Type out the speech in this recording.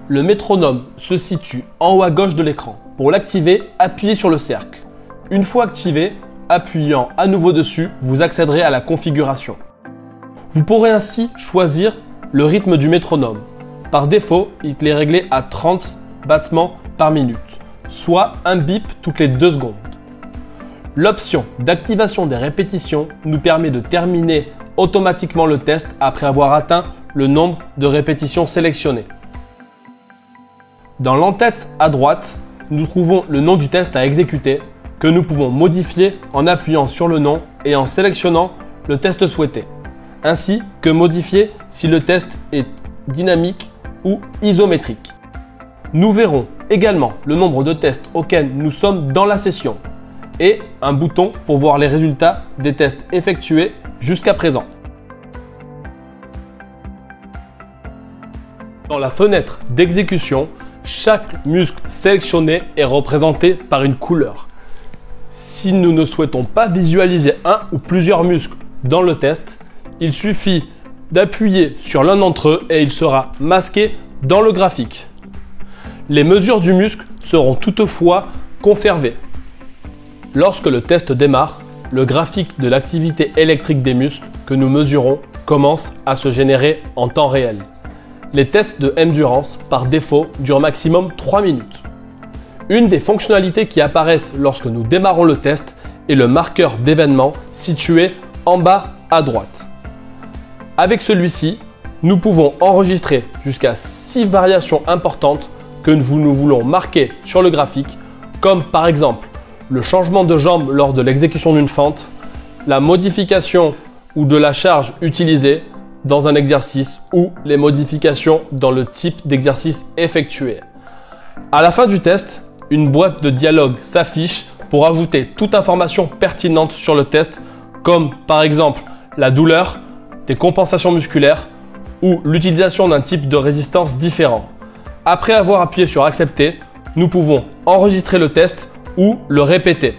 Le métronome se situe en haut à gauche de l'écran. Pour l'activer, appuyez sur le cercle. Une fois activé, appuyant à nouveau dessus, vous accéderez à la configuration. Vous pourrez ainsi choisir le rythme du métronome. Par défaut, il est réglé à 30 battements par minute, soit un bip toutes les 2 secondes. L'option d'activation des répétitions nous permet de terminer automatiquement le test après avoir atteint le nombre de répétitions sélectionnées. Dans l'entête à droite, nous trouvons le nom du test à exécuter que nous pouvons modifier en appuyant sur le nom et en sélectionnant le test souhaité, ainsi que modifier si le test est dynamique ou isométrique. Nous verrons également le nombre de tests auxquels nous sommes dans la session et un bouton pour voir les résultats des tests effectués jusqu'à présent. Dans la fenêtre d'exécution, chaque muscle sélectionné est représenté par une couleur. Si nous ne souhaitons pas visualiser un ou plusieurs muscles dans le test, il suffit d'appuyer sur l'un d'entre eux et il sera masqué dans le graphique. Les mesures du muscle seront toutefois conservées. Lorsque le test démarre, le graphique de l'activité électrique des muscles que nous mesurons commence à se générer en temps réel. Les tests de endurance, par défaut, durent maximum 3 minutes. Une des fonctionnalités qui apparaissent lorsque nous démarrons le test est le marqueur d'événement situé en bas à droite. Avec celui-ci, nous pouvons enregistrer jusqu'à 6 variations importantes que nous voulons marquer sur le graphique, comme par exemple le changement de jambe lors de l'exécution d'une fente, la modification ou de la charge utilisée dans un exercice ou les modifications dans le type d'exercice effectué. À la fin du test, une boîte de dialogue s'affiche pour ajouter toute information pertinente sur le test, comme par exemple la douleur, des compensations musculaires ou l'utilisation d'un type de résistance différent. Après avoir appuyé sur accepter, nous pouvons enregistrer le test ou le répéter.